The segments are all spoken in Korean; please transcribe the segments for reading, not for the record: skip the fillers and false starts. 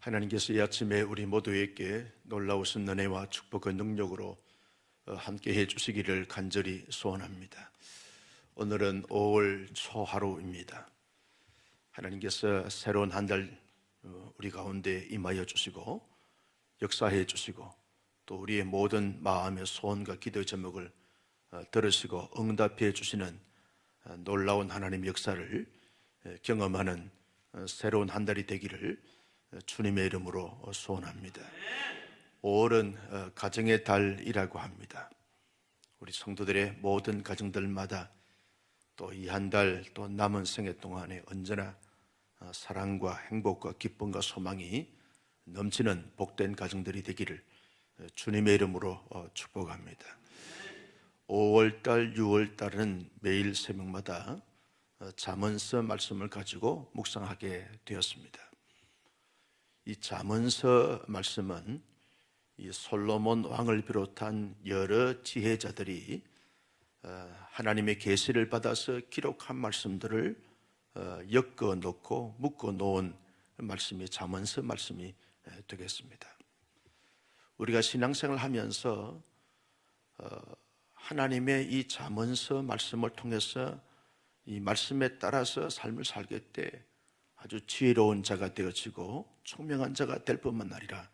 하나님께서 이 아침에 우리 모두에게 놀라우신 은혜와 축복의 능력으로 함께 해주시기를 간절히 소원합니다. 오늘은 5월 초하루입니다. 하나님께서 새로운 한 달 우리 가운데 임하여 주시고 역사해 주시고 또 우리의 모든 마음의 소원과 기도의 제목을 들으시고 응답해 주시는 놀라운 하나님의 역사를 경험하는 새로운 한 달이 되기를 주님의 이름으로 소원합니다. 5월은 가정의 달이라고 합니다. 우리 성도들의 모든 가정들마다 또 이 한 달 또 남은 생애 동안에 언제나 사랑과 행복과 기쁨과 소망이 넘치는 복된 가정들이 되기를 주님의 이름으로 축복합니다. 5월달, 6월달은 매일 새벽마다 잠언서 말씀을 가지고 묵상하게 되었습니다. 이 잠언서 말씀은 이 솔로몬 왕을 비롯한 여러 지혜자들이 하나님의 계시를 받아서 기록한 말씀들을 엮어 놓고 묶어 놓은 말씀이 잠언서 말씀이 되겠습니다. 우리가 신앙생활을 하면서 하나님의 이 잠언서 말씀을 통해서 이 말씀에 따라서 삶을 살게 때 아주 지혜로운 자가 되어지고 총명한 자가 될 뿐만 아니라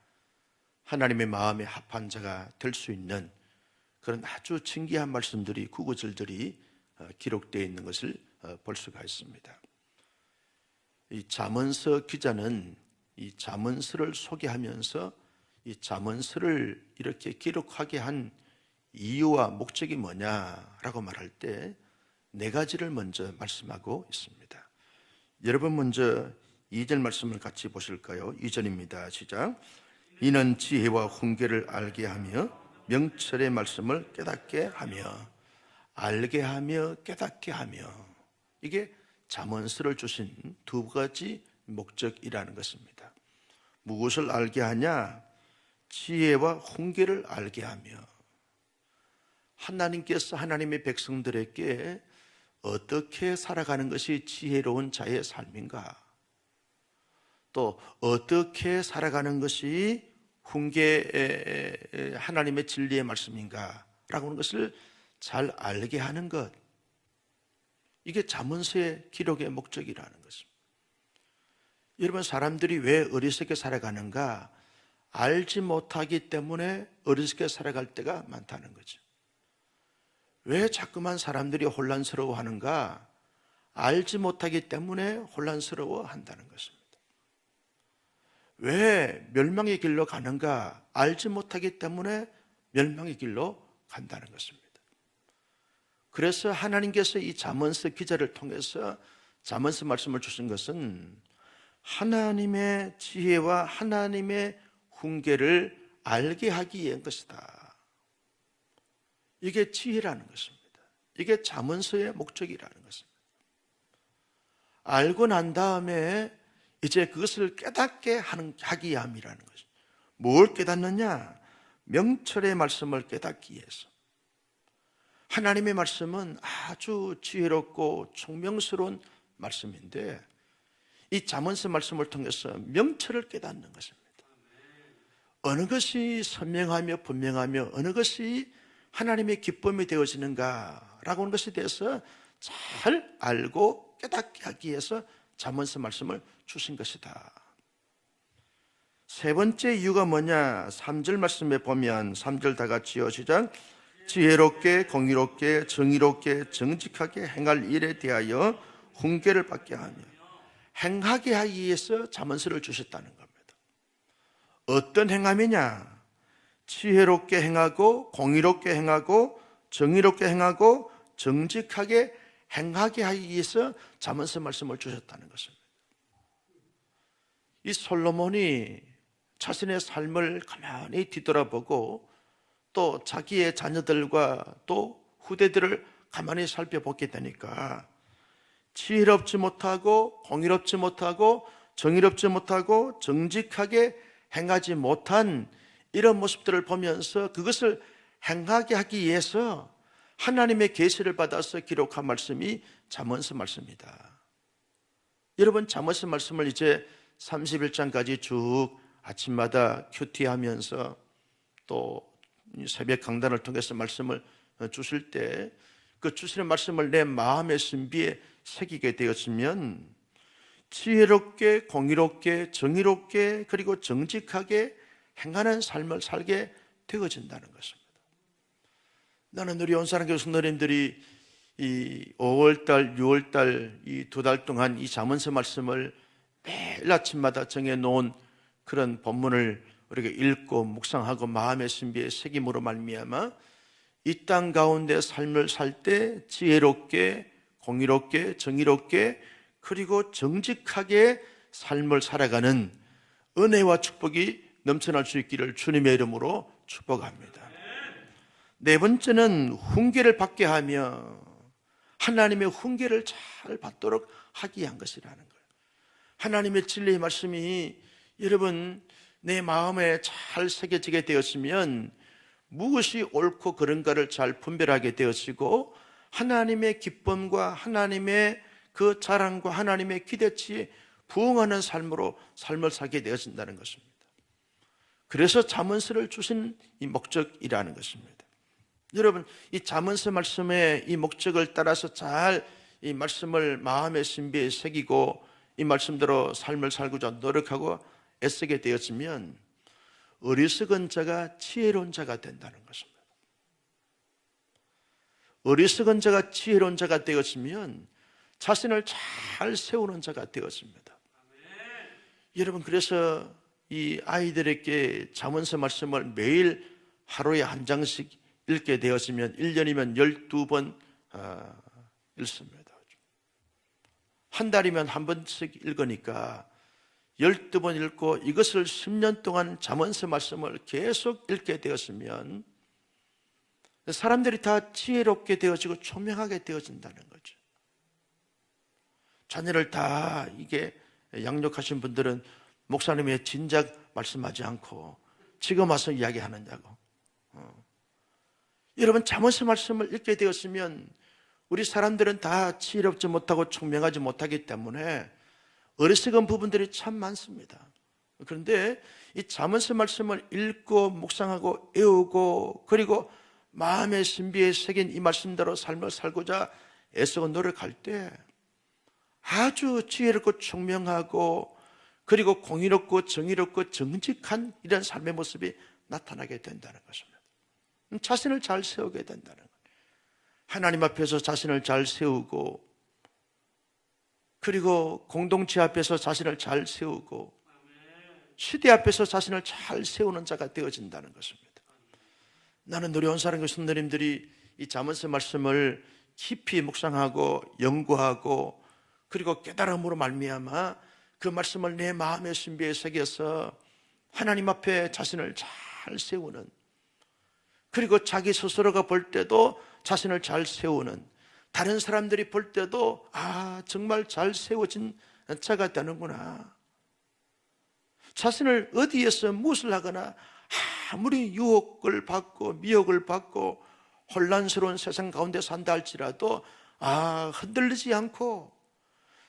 하나님의 마음에 합한 자가 될 수 있는 그런 아주 진귀한 말씀들이 구구절절이 기록되어 있는 것을 볼 수가 있습니다. 이 잠언서 기자는 이 잠언서를 소개하면서 이 잠언서를 이렇게 기록하게 한 이유와 목적이 뭐냐라고 말할 때 네 가지를 먼저 말씀하고 있습니다. 여러분 먼저 2절 말씀을 같이 보실까요? 2절입니다. 시작. 이는 지혜와 훈계를 알게 하며 명철의 말씀을 깨닫게 하며 알게 하며 깨닫게 하며 이게 잠언서를 주신 두 가지 목적이라는 것입니다. 무엇을 알게 하냐? 지혜와 훈계를 알게 하며 하나님께서 하나님의 백성들에게 어떻게 살아가는 것이 지혜로운 자의 삶인가? 또 어떻게 살아가는 것이 하나님의 진리의 말씀인가? 라고 하는 것을 잘 알게 하는 것. 이게 잠언서의 기록의 목적이라는 것입니다. 여러분, 사람들이 왜 어리석게 살아가는가? 알지 못하기 때문에 어리석게 살아갈 때가 많다는 거죠. 왜 자꾸만 사람들이 혼란스러워하는가? 알지 못하기 때문에 혼란스러워한다는 것입니다. 왜 멸망의 길로 가는가? 알지 못하기 때문에 멸망의 길로 간다는 것입니다. 그래서 하나님께서 이 잠언서 기자를 통해서 잠언서 말씀을 주신 것은 하나님의 지혜와 하나님의 훈계를 알게 하기 위한 것이다. 이게 지혜라는 것입니다. 이게 잠언서의 목적이라는 것입니다. 알고 난 다음에 이제 그것을 깨닫게 하기 위함이라는 것입니다. 뭘 깨닫느냐? 명철의 말씀을 깨닫기 위해서. 하나님의 말씀은 아주 지혜롭고 총명스러운 말씀인데 이 잠언서 말씀을 통해서 명철을 깨닫는 것입니다. 어느 것이 선명하며 분명하며 어느 것이 하나님의 기쁨이 되어지는가라고 하는 것에 대해서 잘 알고 깨닫게 하기 위해서 잠언서 말씀을 주신 것이다. 세 번째 이유가 뭐냐? 3절 말씀에 보면 3절 다 같이요. 시작. 지혜롭게 공의롭게 정의롭게 정직하게 행할 일에 대하여 훈계를 받게 하며 행하게 하기 위해서 잠언서를 주셨다는 겁니다. 어떤 행함이냐? 지혜롭게 행하고 공의롭게 행하고 정의롭게 행하고 정직하게 행하게 하기 위해서 잠언서 말씀을 주셨다는 것입니다. 이 솔로몬이 자신의 삶을 가만히 뒤돌아보고 또 자기의 자녀들과 또 후대들을 가만히 살펴보게 되니까 지혜롭지 못하고 공의롭지 못하고 정의롭지 못하고 정직하게 행하지 못한 이런 모습들을 보면서 그것을 행하게 하기 위해서 하나님의 계시를 받아서 기록한 말씀이 잠언서 말씀이다. 여러분, 잠언서 말씀을 이제 31장까지 쭉 아침마다 큐티하면서 또 새벽 강단을 통해서 말씀을 주실 때 그 주시는 말씀을 내 마음의 신비에 새기게 되었으면 지혜롭게, 공의롭게, 정의롭게, 그리고 정직하게 행하는 삶을 살게 되어진다는 것입니다. 나는 우리 온사랑교회 성도님들이 이 5월달, 6월달 이 2달 동안 이 잠언서 말씀을 매일 아침마다 정해놓은 그런 본문을 우리가 읽고 묵상하고 마음의 신비에 새김으로 말미암아 이 땅 가운데 삶을 살 때 지혜롭게, 공의롭게, 정의롭게, 그리고 정직하게 삶을 살아가는 은혜와 축복이 넘쳐날 수 있기를 주님의 이름으로 축복합니다. 네 번째는 훈계를 받게 하며 하나님의 훈계를 잘 받도록 하기 위한 것이라는 거예요. 하나님의 진리의 말씀이 여러분 내 마음에 잘 새겨지게 되었으면 무엇이 옳고 그른가를 잘 분별하게 되어지고 하나님의 기쁨과 하나님의 그 자랑과 하나님의 기대치에 부응하는 삶으로 삶을 살게 되어진다는 것입니다. 그래서 잠언서를 주신 이 목적이라는 것입니다. 여러분 이 잠언서 말씀의 이 목적을 따라서 잘 이 말씀을 마음의 신비에 새기고 이 말씀대로 삶을 살고자 노력하고 애쓰게 되었으면 어리석은 자가 지혜로운 자가 된다는 것입니다. 어리석은 자가 지혜로운 자가 되었으면 자신을 잘 세우는 자가 되었습니다. 여러분 그래서 이 아이들에게 잠언서 말씀을 매일 하루에 한 장씩 읽게 되었으면 1년이면 12번 읽습니다. 한 달이면 한 번씩 읽으니까 12번 읽고 이것을 10년 동안 잠언서 말씀을 계속 읽게 되었으면 사람들이 다 지혜롭게 되어지고 총명하게 되어진다는 거죠. 자녀를 다 이게 양육하신 분들은 목사님이 왜 진작 말씀하지 않고 지금 와서 이야기하느냐고. 여러분 잠언서 말씀을 읽게 되었으면 우리 사람들은 다 지혜롭지 못하고 총명하지 못하기 때문에 어리석은 부분들이 참 많습니다. 그런데 이 잠언서 말씀을 읽고 묵상하고 애우고 그리고 마음의 신비에 새긴 이 말씀대로 삶을 살고자 애쓰고 노력할 때 아주 지혜롭고 총명하고 그리고 공의롭고 정의롭고 정직한 이런 삶의 모습이 나타나게 된다는 것입니다. 자신을 잘 세우게 된다는 거예요. 하나님 앞에서 자신을 잘 세우고 그리고 공동체 앞에서 자신을 잘 세우고 시대 앞에서 자신을 잘 세우는 자가 되어진다는 것입니다. 나는 우리 온사랑교회 성도님들이 이 잠언서 말씀을 깊이 묵상하고 연구하고 그리고 깨달음으로 말미암아 그 말씀을 내 마음의 신비에 새겨서 하나님 앞에 자신을 잘 세우는 그리고 자기 스스로가 볼 때도 자신을 잘 세우는 다른 사람들이 볼 때도 정말 잘 세워진 자가 되는구나. 자신을 어디에서 무엇을 하거나 아무리 유혹을 받고 미혹을 받고 혼란스러운 세상 가운데 산다 할지라도 흔들리지 않고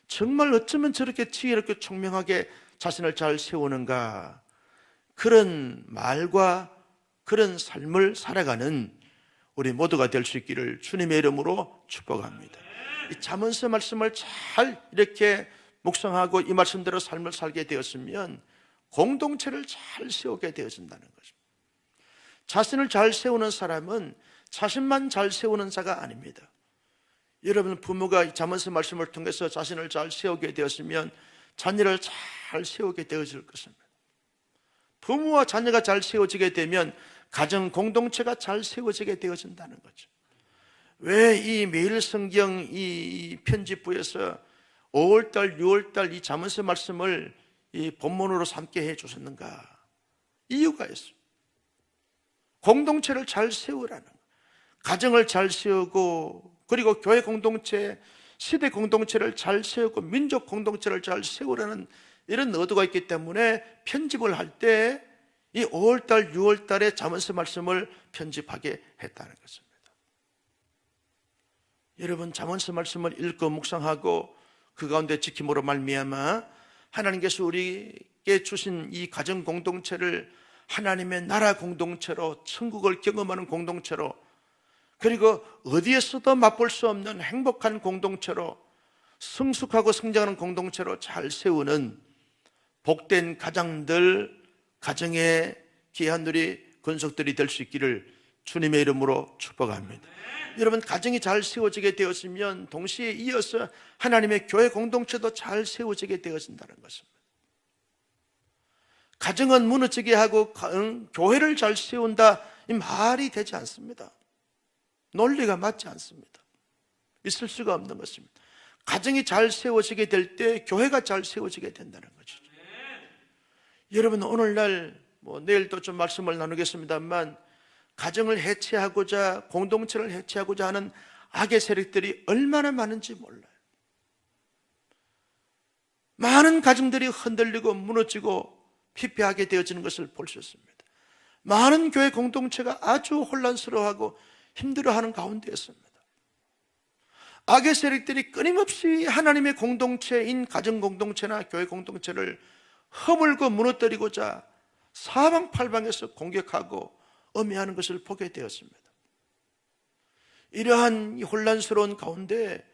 정말 어쩌면 저렇게 지혜롭게 총명하게 자신을 잘 세우는가, 그런 말과 그런 삶을 살아가는 우리 모두가 될 수 있기를 주님의 이름으로 축복합니다. 이 잠언서 말씀을 잘 이렇게 묵상하고 이 말씀대로 삶을 살게 되었으면 공동체를 잘 세우게 되어진다는 거죠. 자신을 잘 세우는 사람은 자신만 잘 세우는 자가 아닙니다. 여러분 부모가 이 잠언서 말씀을 통해서 자신을 잘 세우게 되었으면 자녀를 잘 세우게 되어질 것입니다. 부모와 자녀가 잘 세워지게 되면 가정 공동체가 잘 세워지게 되어진다는 거죠. 왜 이 매일 성경 이 편집부에서 5월달, 6월달 이 잠언서 말씀을 이 본문으로 삼게 해 주셨는가? 이유가 있어요. 공동체를 잘 세우라는 거예요. 가정을 잘 세우고 그리고 교회 공동체, 시대 공동체를 잘 세우고 민족 공동체를 잘 세우라는 이런 의도가 있기 때문에 편집을 할 때 이 5월달, 6월달에 잠언서 말씀을 편집하게 했다는 것입니다. 여러분 잠언서 말씀을 읽고 묵상하고 그 가운데 지킴으로 말미암아 하나님께서 우리에게 주신 이 가정 공동체를 하나님의 나라 공동체로, 천국을 경험하는 공동체로, 그리고 어디에서도 맛볼 수 없는 행복한 공동체로, 성숙하고 성장하는 공동체로 잘 세우는 복된 가장들, 가정의 귀한들이, 권속들이 될 수 있기를 주님의 이름으로 축복합니다. 여러분, 가정이 잘 세워지게 되었으면 동시에 이어서 하나님의 교회 공동체도 잘 세워지게 되어진다는 것입니다. 가정은 무너지게 하고 교회를 잘 세운다, 이 말이 되지 않습니다. 논리가 맞지 않습니다. 있을 수가 없는 것입니다. 가정이 잘 세워지게 될 때 교회가 잘 세워지게 된다는 것이죠. 여러분, 오늘날 내일도 좀 말씀을 나누겠습니다만, 가정을 해체하고자, 공동체를 해체하고자 하는 악의 세력들이 얼마나 많은지 몰라요. 많은 가정들이 흔들리고 무너지고 피폐하게 되어지는 것을 볼 수 있습니다. 많은 교회 공동체가 아주 혼란스러워하고 힘들어하는 가운데 있습니다. 악의 세력들이 끊임없이 하나님의 공동체인 가정 공동체나 교회 공동체를 허물고 무너뜨리고자 사방팔방에서 공격하고 엄해하는 것을 보게 되었습니다. 이러한 혼란스러운 가운데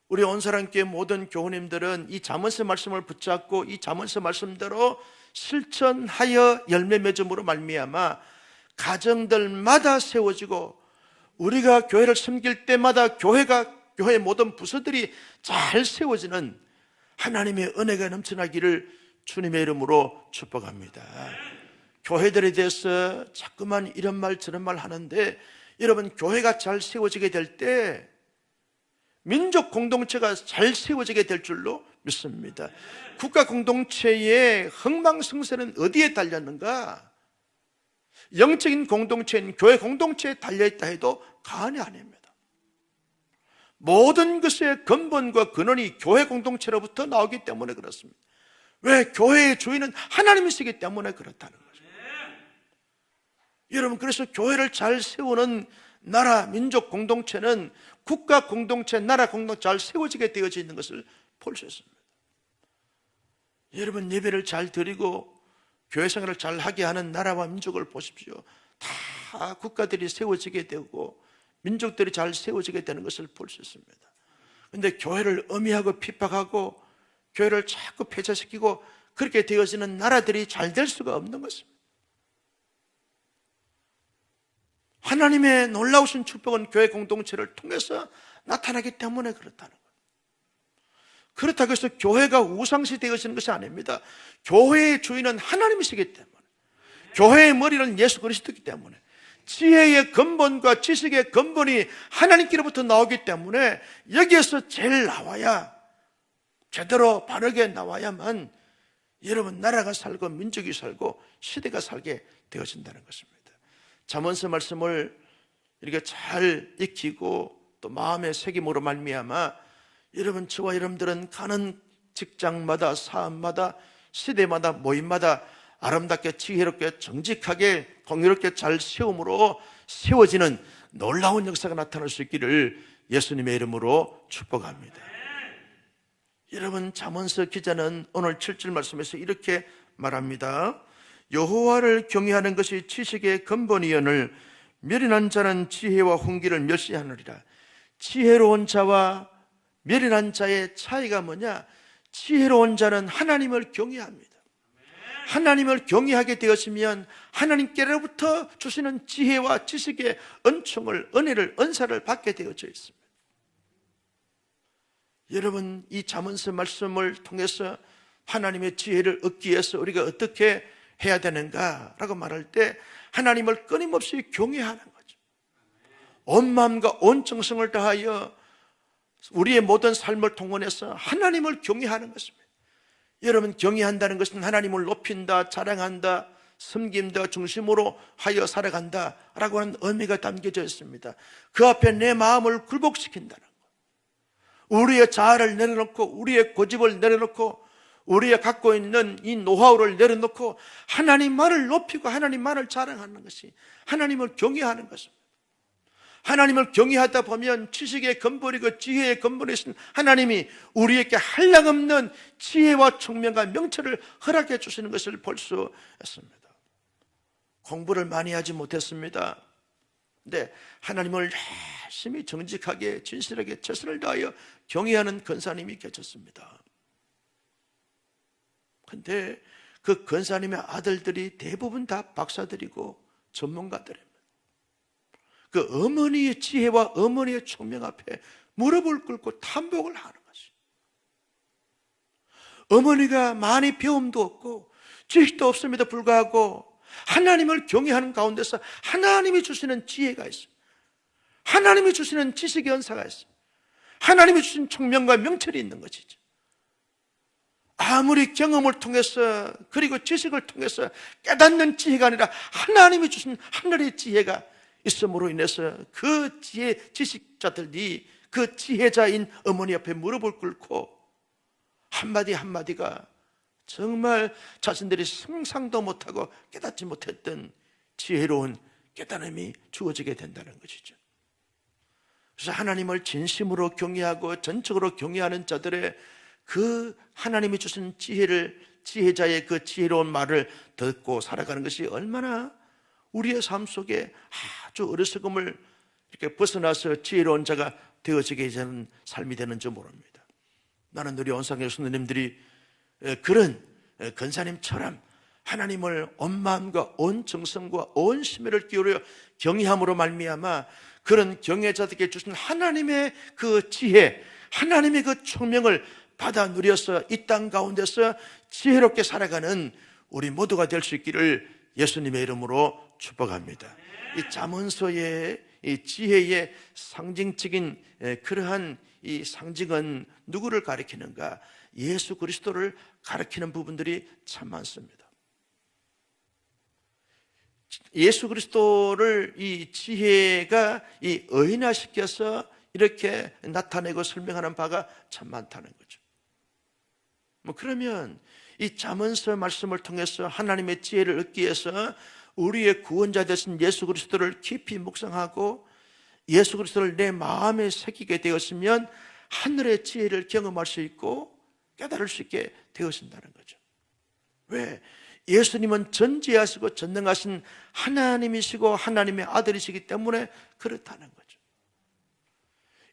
우리 온사랑교회 모든 교우님들은 이 잠언서 말씀을 붙잡고 이 잠언서 말씀대로 실천하여 열매 맺음으로 말미암아 가정들마다 세워지고, 우리가 교회를 섬길 때마다 교회의 모든 부서들이 잘 세워지는 하나님의 은혜가 넘쳐나기를 주님의 이름으로 축복합니다. 교회들에 대해서 자꾸만 이런 말 저런 말 하는데, 여러분, 교회가 잘 세워지게 될 때 민족 공동체가 잘 세워지게 될 줄로 믿습니다. 국가 공동체의 흥망성쇠는 어디에 달렸는가? 영적인 공동체인 교회 공동체에 달려있다 해도 과언이 아닙니다. 모든 것의 근본과 근원이 교회 공동체로부터 나오기 때문에 그렇습니다. 왜? 교회의 주인은 하나님이시기 때문에 그렇다는 거죠. 여러분, 그래서 교회를 잘 세우는 나라, 민족 공동체는 국가 공동체, 나라 공동체 잘 세워지게 되어져 있는 것을 볼 수 있습니다. 여러분, 예배를 잘 드리고 교회 생활을 잘 하게 하는 나라와 민족을 보십시오. 다 국가들이 세워지게 되고 민족들이 잘 세워지게 되는 것을 볼 수 있습니다. 그런데 교회를 엄히하고 핍박하고 교회를 자꾸 폐쇄시키고 그렇게 되어지는 나라들이 잘 될 수가 없는 것입니다. 하나님의 놀라우신 축복은 교회 공동체를 통해서 나타나기 때문에 그렇다는 거예요. 그렇다고 해서 교회가 우상시 되어지는 것이 아닙니다. 교회의 주인은 하나님이시기 때문에, 교회의 머리는 예수 그리스도이기 때문에, 지혜의 근본과 지식의 근본이 하나님께로부터 나오기 때문에 여기에서 제일 나와야, 제대로 바르게 나와야만 여러분, 나라가 살고 민족이 살고 시대가 살게 되어진다는 것입니다. 잠언서 말씀을 이렇게 잘 익히고 또 마음의 새김으로 말미암아 여러분, 저와 여러분들은 가는 직장마다, 사업마다, 시대마다, 모임마다 아름답게, 지혜롭게, 정직하게, 공의롭게 잘 세움으로 세워지는 놀라운 역사가 나타날 수 있기를 예수님의 이름으로 축복합니다. 여러분, 잠언서 기자는 오늘 7절 말씀에서 이렇게 말합니다. 여호와를 경외하는 것이 지식의 근본이여늘 멸인한 자는 지혜와 훈계를 멸시하느니라. 지혜로운 자와 멸인한 자의 차이가 뭐냐? 지혜로운 자는 하나님을 경외합니다. 하나님을 경외하게 되었으면 하나님께로부터 주시는 지혜와 지식의 은총을, 은혜를, 은사를 받게 되어져 있습니다. 여러분, 이 잠언서 말씀을 통해서 하나님의 지혜를 얻기 위해서 우리가 어떻게 해야 되는가라고 말할 때 하나님을 끊임없이 경외하는 거죠. 온 마음과 온 정성을 다하여 우리의 모든 삶을 통원해서 하나님을 경외하는 것입니다. 여러분, 경외한다는 것은 하나님을 높인다, 자랑한다, 섬긴다 중심으로 하여 살아간다 라고 하는 의미가 담겨져 있습니다. 그 앞에 내 마음을 굴복시킨다는 것, 우리의 자아를 내려놓고 우리의 고집을 내려놓고 우리가 갖고 있는 이 노하우를 내려놓고 하나님만을 높이고 하나님만을 자랑하는 것이 하나님을 경외하는 것입니다. 하나님을 경외하다 보면 지식의 근본이고 지혜의 근본이신 하나님이 우리에게 한량없는 지혜와 총명과 명철을 허락해 주시는 것을 볼 수 있습니다. 공부를 많이 하지 못했습니다. 근데 하나님을 열심히 정직하게 진실하게 최선을 다하여 경외하는 권사님이 계셨습니다. 근데 그 권사님의 아들들이 대부분 다 박사들이고 전문가들입니다. 그 어머니의 지혜와 어머니의 총명 앞에 무릎을 꿇고 탄복을 하는 것이죠. 어머니가 많이 배움도 없고 지식도 없음에도 불구하고 하나님을 경외하는 가운데서 하나님이 주시는 지혜가 있습니다. 하나님이 주시는 지식의 은사가 있습니다. 하나님이 주신 총명과 명철이 있는 것이죠. 아무리 경험을 통해서 그리고 지식을 통해서 깨닫는 지혜가 아니라 하나님이 주신 하늘의 지혜가 있음으로 인해서 그 지식자들이 그 지혜자인 어머니 앞에 무릎을 꿇고 한마디 한마디가 정말 자신들이 상상도 못하고 깨닫지 못했던 지혜로운 깨달음이 주어지게 된다는 것이죠. 그래서 하나님을 진심으로 경외하고 전적으로 경외하는 자들의 그 하나님이 주신 지혜자의 그 지혜로운 말을 듣고 살아가는 것이 얼마나 우리의 삶 속에 아주 어리석음을 이렇게 벗어나서 지혜로운 자가 되어지게 되는 삶이 되는지 모릅니다. 나는 우리 온상의 성도님들이 그런 권사님처럼 하나님을 온 마음과 온 정성과 온 심혈을 기울여 경외함으로 말미암아 그런 경외자들에게 주신 하나님의 그 지혜, 하나님의 그 총명을 받아 누려서 이 땅 가운데서 지혜롭게 살아가는 우리 모두가 될 수 있기를 예수님의 이름으로 축복합니다. 이 잠언서의 이 지혜의 상징적인 그러한 이 상징은 누구를 가리키는가? 예수 그리스도를 가리키는 부분들이 참 많습니다. 예수 그리스도를 이 지혜가 이 의인화시켜서 이렇게 나타내고 설명하는 바가 참 많다는 거죠. 그러면 이 잠언서 말씀을 통해서 하나님의 지혜를 얻기 위해서 우리의 구원자 되신 예수 그리스도를 깊이 묵상하고 예수 그리스도를 내 마음에 새기게 되었으면 하늘의 지혜를 경험할 수 있고 깨달을 수 있게 되어진다는 거죠. 왜? 예수님은 전지하시고 전능하신 하나님이시고 하나님의 아들이시기 때문에 그렇다는 거죠.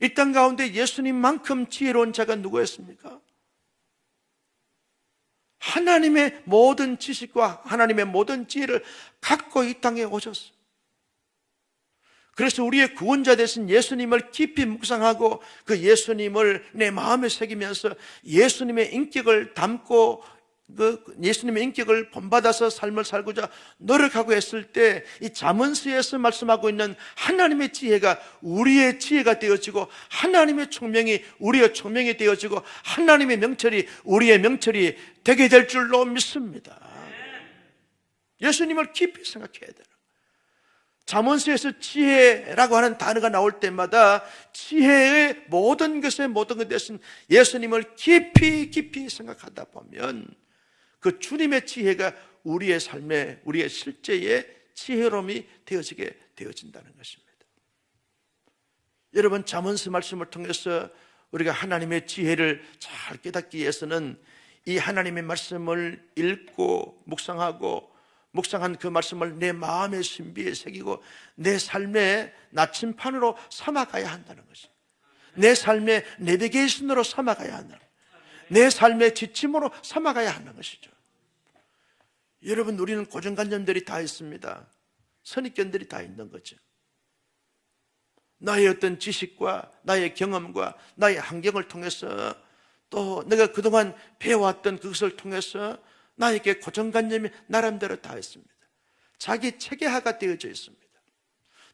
이 땅 가운데 예수님만큼 지혜로운 자가 누구였습니까? 하나님의 모든 지식과 하나님의 모든 지혜를 갖고 이 땅에 오셨어요. 그래서 우리의 구원자 되신 예수님을 깊이 묵상하고 그 예수님을 내 마음에 새기면서 예수님의 인격을 담고 그 예수님의 인격을 본받아서 삶을 살고자 노력하고 했을 때 이 잠언서에서 말씀하고 있는 하나님의 지혜가 우리의 지혜가 되어지고 하나님의 총명이 우리의 총명이 되어지고 하나님의 명철이 우리의 명철이 되게 될 줄로 믿습니다. 예수님을 깊이 생각해야 돼요. 잠언서에서 지혜라고 하는 단어가 나올 때마다 지혜의 모든 것에 모든 것 대신 예수님을 깊이 생각하다 보면 그 주님의 지혜가 우리의 삶에 우리의 실제의 지혜로움이 되어진다는 것입니다. 여러분, 잠언서 말씀을 통해서 우리가 하나님의 지혜를 잘 깨닫기 위해서는 이 하나님의 말씀을 읽고 묵상한 그 말씀을 내 마음의 신비에 새기고 내 삶의 나침판으로 삼아가야 한다는 것입니다. 내 삶의 내비게이션으로 삼아가야 한다는 것입니다. 내 삶의 지침으로 삼아가야 하는 것이죠. 여러분, 우리는 고정관념들이 다 있습니다. 선입견들이 다 있는 거죠. 나의 어떤 지식과 나의 경험과 나의 환경을 통해서 또 내가 그동안 배워왔던 그것을 통해서 나에게 고정관념이 나름대로 다 있습니다. 자기 체계화가 되어져 있습니다.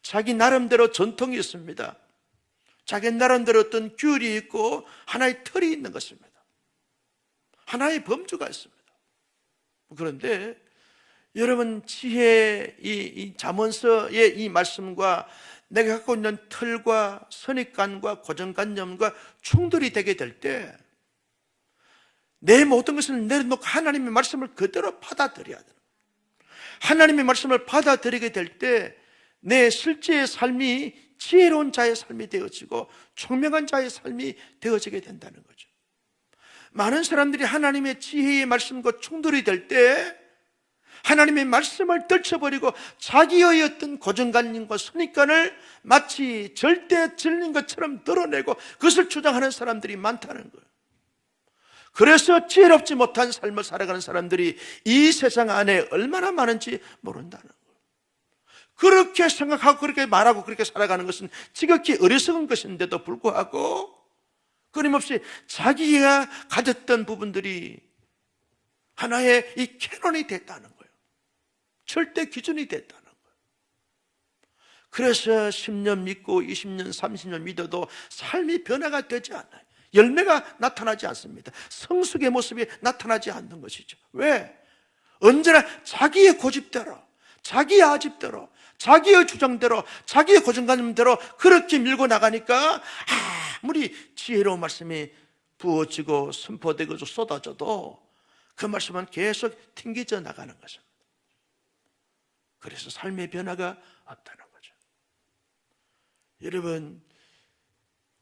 자기 나름대로 전통이 있습니다. 자기 나름대로 어떤 규율이 있고 하나의 틀이 있는 것입니다. 하나의 범주가 있습니다. 그런데 여러분, 지혜 이 잠언서의 이 말씀과 내가 갖고 있는 틀과 선입관과 고정관념과 충돌이 되게 될 때 내 모든 것을 내려놓고 하나님의 말씀을 그대로 받아들여야 돼요. 하나님의 말씀을 받아들이게 될 때 내 실제의 삶이 지혜로운 자의 삶이 되어지고 총명한 자의 삶이 되어지게 된다는 거죠. 많은 사람들이 하나님의 지혜의 말씀과 충돌이 될 때 하나님의 말씀을 떨쳐버리고 자기의 어떤 고정관념과 선입관을 마치 절대 진리인 것처럼 드러내고 그것을 주장하는 사람들이 많다는 거예요. 그래서 지혜롭지 못한 삶을 살아가는 사람들이 이 세상 안에 얼마나 많은지 모른다는 거예요. 그렇게 생각하고 그렇게 말하고 그렇게 살아가는 것은 지극히 어리석은 것인데도 불구하고 끊임없이 자기가 가졌던 부분들이 하나의 이 캐논이 됐다는 거예요. 절대 기준이 됐다는 거예요. 그래서 10년 믿고 20년, 30년 믿어도 삶이 변화가 되지 않아요. 열매가 나타나지 않습니다. 성숙의 모습이 나타나지 않는 것이죠. 왜? 언제나 자기의 고집대로, 자기의 아집대로, 자기의 주장대로, 자기의 고정관념대로 그렇게 밀고 나가니까 아무리 지혜로운 말씀이 부어지고 선포되고 쏟아져도 그 말씀은 계속 튕겨져 나가는 것입니다. 그래서 삶의 변화가 없다는 거죠. 여러분,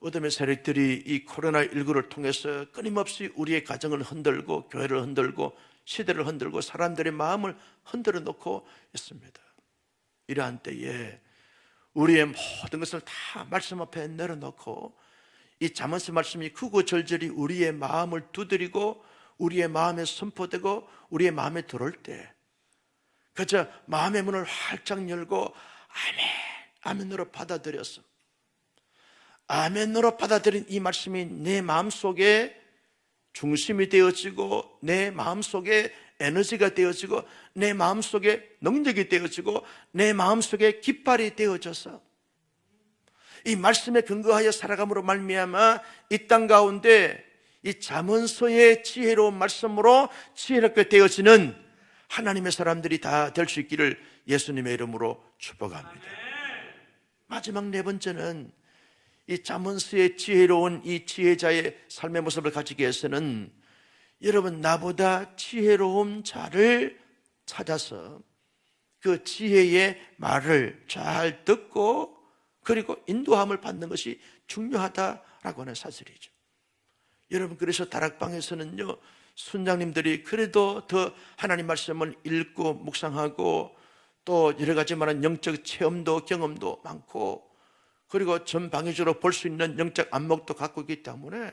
어둠의 세력들이 이 코로나19를 통해서 끊임없이 우리의 가정을 흔들고 교회를 흔들고 시대를 흔들고 사람들의 마음을 흔들어 놓고 있습니다. 이러한 때에 우리의 모든 것을 다 말씀 앞에 내려놓고 이 잠언서 말씀이 크고 절절히 우리의 마음을 두드리고 우리의 마음에 선포되고 우리의 마음에 들어올 때 그저 마음의 문을 활짝 열고 아멘, 아멘으로 받아들였어. 아멘으로 받아들인 이 말씀이 내 마음속에 중심이 되어지고 내 마음속에 에너지가 되어지고 내 마음속에 능력이 되어지고 내 마음속에 깃발이 되어져서 이 말씀에 근거하여 살아감으로 말미암아 이 땅 가운데 이 잠언서의 지혜로운 말씀으로 지혜롭게 되어지는 하나님의 사람들이 다 될 수 있기를 예수님의 이름으로 축복합니다. 마지막 네 번째는 이 잠언서의 지혜로운 이 지혜자의 삶의 모습을 가지기 위해서는 여러분 나보다 지혜로운 자를 찾아서 그 지혜의 말을 잘 듣고 그리고 인도함을 받는 것이 중요하다라고 하는 사실이죠. 여러분 그래서 다락방에서는요 순장님들이 그래도 더 하나님 말씀을 읽고 묵상하고 또 여러 가지 많은 영적 체험도 경험도 많고 그리고 전방위적으로 볼 수 있는 영적 안목도 갖고 있기 때문에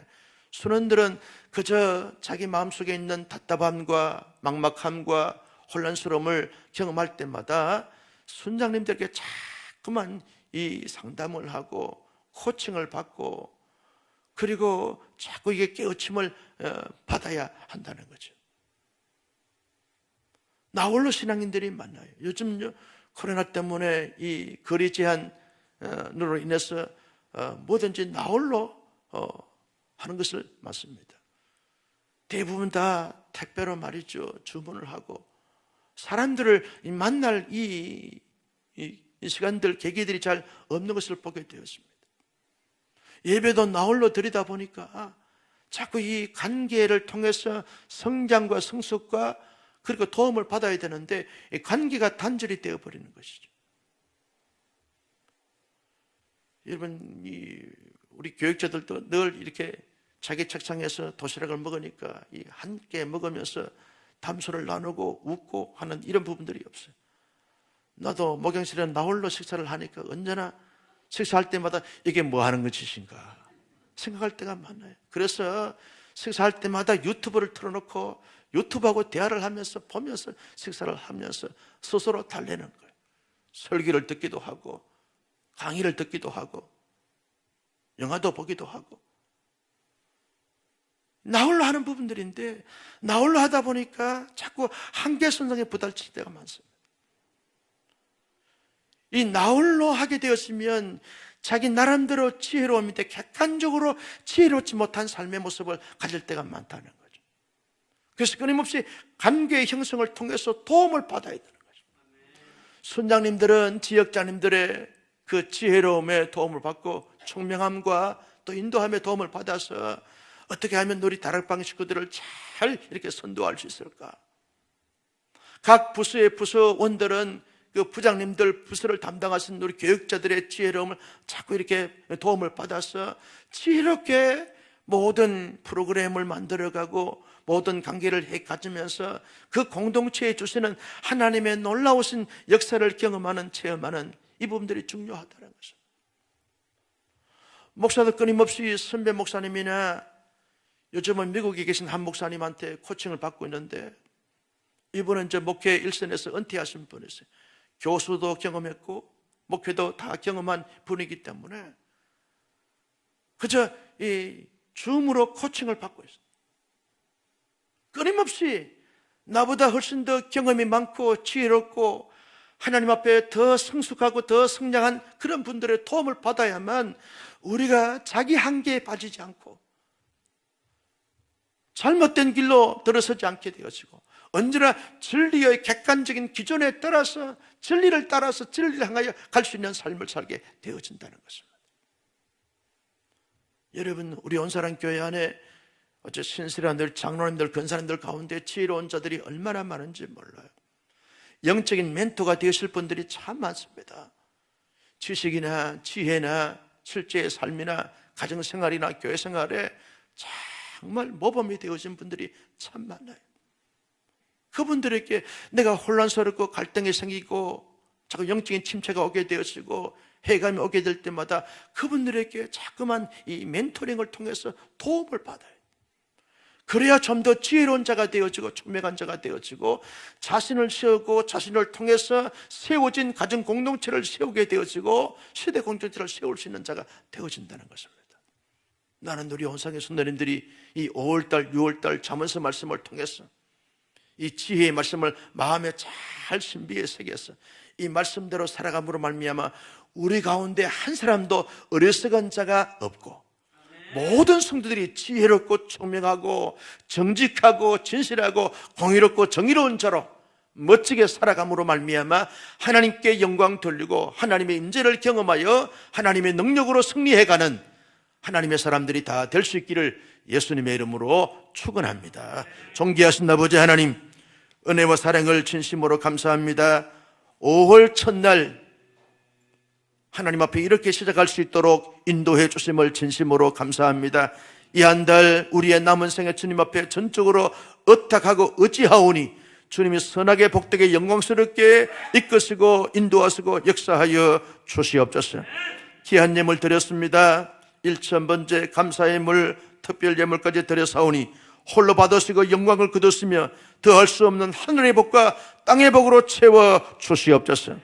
순원들은 그저 자기 마음속에 있는 답답함과 막막함과 혼란스러움을 경험할 때마다 순장님들에게 자꾸만 이 상담을 하고 코칭을 받고 그리고 자꾸 이게 깨우침을 받아야 한다는 거죠. 나홀로 신앙인들이 많아요. 요즘 코로나 때문에 이 거리 제한으로 인해서 뭐든지 나홀로 하는 것을 맞습니다. 대부분 다 택배로 말이죠. 주문을 하고 사람들을 만날 이 시간들, 계기들이 잘 없는 것을 보게 되었습니다. 예배도 나홀로 드리다 보니까 자꾸 이 관계를 통해서 성장과 성숙과 그리고 도움을 받아야 되는데 이 관계가 단절이 되어버리는 것이죠. 여러분, 우리 교육자들도 늘 이렇게 자기 책상에서 도시락을 먹으니까 이 함께 먹으면서 담소를 나누고 웃고 하는 이런 부분들이 없어요. 나도 목양실에 나홀로 식사를 하니까 언제나 식사할 때마다 이게 뭐 하는 것이신가 생각할 때가 많아요. 그래서 식사할 때마다 유튜브를 틀어놓고 유튜브하고 대화를 하면서 보면서 식사를 하면서 스스로 달래는 거예요. 설교를 듣기도 하고 강의를 듣기도 하고 영화도 보기도 하고 나홀로 하는 부분들인데 나홀로 하다 보니까 자꾸 한계선상에 부딪힐 때가 많습니다. 이 나홀로 하게 되었으면 자기 나름대로 지혜로움인데 객관적으로 지혜롭지 못한 삶의 모습을 가질 때가 많다는 거죠. 그래서 끊임없이 관계의 형성을 통해서 도움을 받아야 되는 거죠. 순장님들은 지역자님들의 그 지혜로움에 도움을 받고 총명함과 또 인도함에 도움을 받아서 어떻게 하면 우리 다락방 식구들을 잘 이렇게 선도할 수 있을까? 각 부서의 부서원들은 그 부장님들 부서를 담당하신 우리 교육자들의 지혜로움을 자꾸 이렇게 도움을 받아서 지혜롭게 모든 프로그램을 만들어가고 모든 관계를 해 가지면서 그 공동체에 주시는 하나님의 놀라우신 역사를 경험하는, 체험하는 이 부분들이 중요하다는 것입니다. 목사도 끊임없이 선배 목사님이나 요즘은 미국에 계신 한 목사님한테 코칭을 받고 있는데, 이분은 이제 목회 일선에서 은퇴하신 분이세요. 교수도 경험했고 목회도 다 경험한 분이기 때문에 그저 이 줌으로 코칭을 받고 있어요. 끊임없이 나보다 훨씬 더 경험이 많고 지혜롭고 하나님 앞에 더 성숙하고 더 성장한 그런 분들의 도움을 받아야만 우리가 자기 한계에 빠지지 않고 잘못된 길로 들어서지 않게 되어지고 언제나 진리의 객관적인 기준에 따라서 진리를 따라서 진리를 향하여 갈 수 있는 삶을 살게 되어진다는 것입니다. 여러분, 우리 온사랑교회 안에 어째 신실한들, 장로님들, 권사님들 가운데 지혜로운 자들이 얼마나 많은지 몰라요. 영적인 멘토가 되실 분들이 참 많습니다. 지식이나 지혜나 실제의 삶이나 가정생활이나 교회생활에 정말 모범이 되어진 분들이 참 많아요. 그분들에게 내가 혼란스럽고 갈등이 생기고 자꾸 영적인 침체가 오게 되어지고 해감이 오게 될 때마다 그분들에게 자꾸만 이 멘토링을 통해서 도움을 받아요. 그래야 좀 더 지혜로운 자가 되어지고 총명한 자가 되어지고 자신을 세우고 자신을 통해서 세워진 가정 공동체를 세우게 되어지고 시대 공동체를 세울 수 있는 자가 되어진다는 것입니다. 나는 우리 온상의 선녀님들이 이 5월달, 6월달 잠언서 말씀을 통해서 이 지혜의 말씀을 마음에 잘 신비에 새겨서 이 말씀대로 살아감으로 말미암아 우리 가운데 한 사람도 어리석은 자가 없고 모든 성도들이 지혜롭고 총명하고 정직하고 진실하고 공의롭고 정의로운 자로 멋지게 살아감으로 말미암아 하나님께 영광 돌리고 하나님의 임재를 경험하여 하나님의 능력으로 승리해가는 하나님의 사람들이 다 될 수 있기를 예수님의 이름으로 축원합니다. 존귀하신 아버지 하나님, 은혜와 사랑을 진심으로 감사합니다. 5월 첫날 하나님 앞에 이렇게 시작할 수 있도록 인도해 주심을 진심으로 감사합니다. 이 한 달 우리의 남은 생애 주님 앞에 전적으로 의탁하고 의지하오니 주님이 선하게 복되게 영광스럽게 이끄시고 인도하시고 역사하여 주시옵소서. 귀한 예물 드렸습니다. 1,000번째 감사의 물 특별 예물까지 드려사오니 홀로 받으시고 영광을 거두시며 더할 수 없는 하늘의 복과 땅의 복으로 채워 주시옵소서.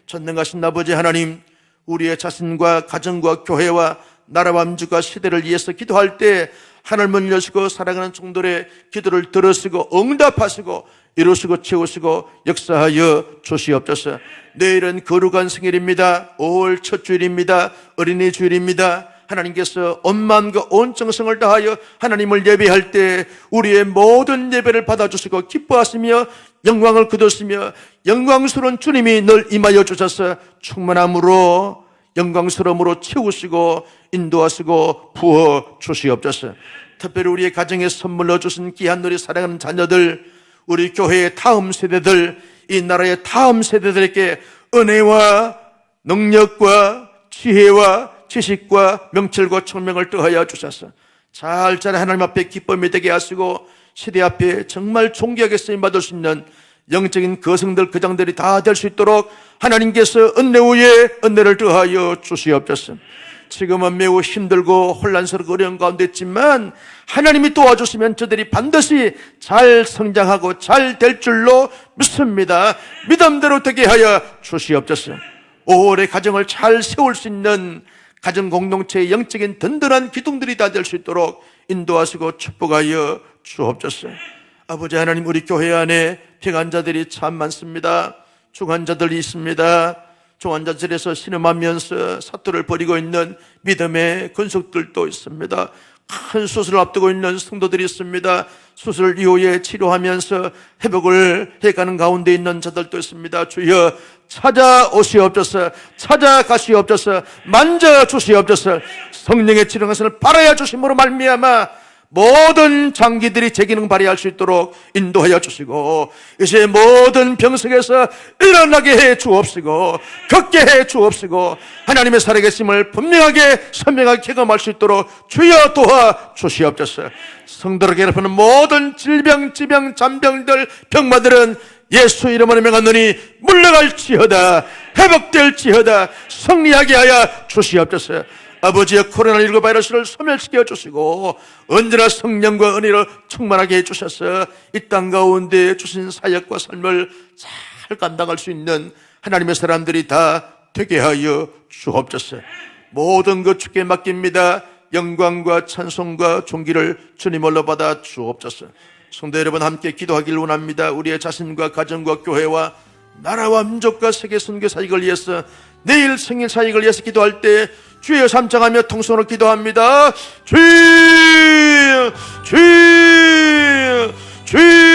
전능하신 아버지 하나님, 우리의 자신과 가정과 교회와 나라와 민족과 시대를 위해서 기도할 때 하늘문 여시고 사랑하는 종들의 기도를 들으시고 응답하시고 이루시고 채우시고 역사하여 주시옵소서. 내일은 거룩한 생일입니다. 5월 첫 주일입니다. 어린이 주일입니다. 하나님께서 온 마음과 온 정성을 다하여 하나님을 예배할 때 우리의 모든 예배를 받아주시고 기뻐하시며 영광을 거두시며 영광스러운 주님이 늘 임하여 주셔서 충만함으로 영광스러움으로 채우시고 인도하시고 부어 주시옵소서. 특별히 우리의 가정에 선물로 주신 귀한 우리 사랑하는 자녀들, 우리 교회의 다음 세대들, 이 나라의 다음 세대들에게 은혜와 능력과 지혜와 지식과 명철과 총명을 더하여 주셔서 잘 자라 하나님 앞에 기쁨이 되게 하시고 시대 앞에 정말 존귀하게 쓰임받을 수 있는 영적인 거성들, 거장들이 다 될 수 있도록 하나님께서 은혜 위에 은혜를 더하여 주시옵소서. 지금은 매우 힘들고 혼란스럽고 어려운 가운데 있지만 하나님이 도와주시면 저들이 반드시 잘 성장하고 잘 될 줄로 믿습니다. 믿음대로 되게 하여 주시옵소서. 5월의 가정을 잘 세울 수 있는 가정 공동체의 영적인 든든한 기둥들이 다 될 수 있도록 인도하시고 축복하여 주옵소서. 아버지 하나님, 우리 교회 안에 평안자들이 참 많습니다. 중환자들이 있습니다. 중환자들에서 신음하면서 사투를 벌이고 있는 믿음의 권속들도 있습니다. 큰 수술을 앞두고 있는 성도들이 있습니다. 수술 이후에 치료하면서 회복을 해가는 가운데 있는 자들도 있습니다. 주여 찾아오시옵소서. 찾아가시옵소서. 만져주시옵소서. 성령의 치료하심을 바라야 주심으로 말미암아 모든 장기들이 재기능 발휘할 수 있도록 인도하여 주시고, 이제 모든 병석에서 일어나게 해 주옵시고, 걷게 해 주옵시고, 하나님의 살아계심을 분명하게 선명하게 경험할 수 있도록 주여 도와 주시옵소서. 성도를 괴롭히는 모든 질병, 지병, 잔병들, 병마들은 예수 이름으로 명하노니 물러갈지어다, 회복될지어다, 승리하게 하여 주시옵소서. 아버지의 코로나19 바이러스를 소멸시켜 주시고 언제나 성령과 은혜로 충만하게 해주셔서 이 땅 가운데 주신 사역과 삶을 잘 감당할 수 있는 하나님의 사람들이 다 되게 하여 주옵소서. 모든 것 주께 맡깁니다. 영광과 찬송과 존귀를 주님 홀로 받아 주옵소서. 성도 여러분, 함께 기도하길 원합니다. 우리의 자신과 가정과 교회와 나라와 민족과 세계 선교 사역을 위해서, 내일 생일 사역을 위해서 기도할 때 주여 삼창하며 통성으로 기도합니다. 주여, 주여, 주여.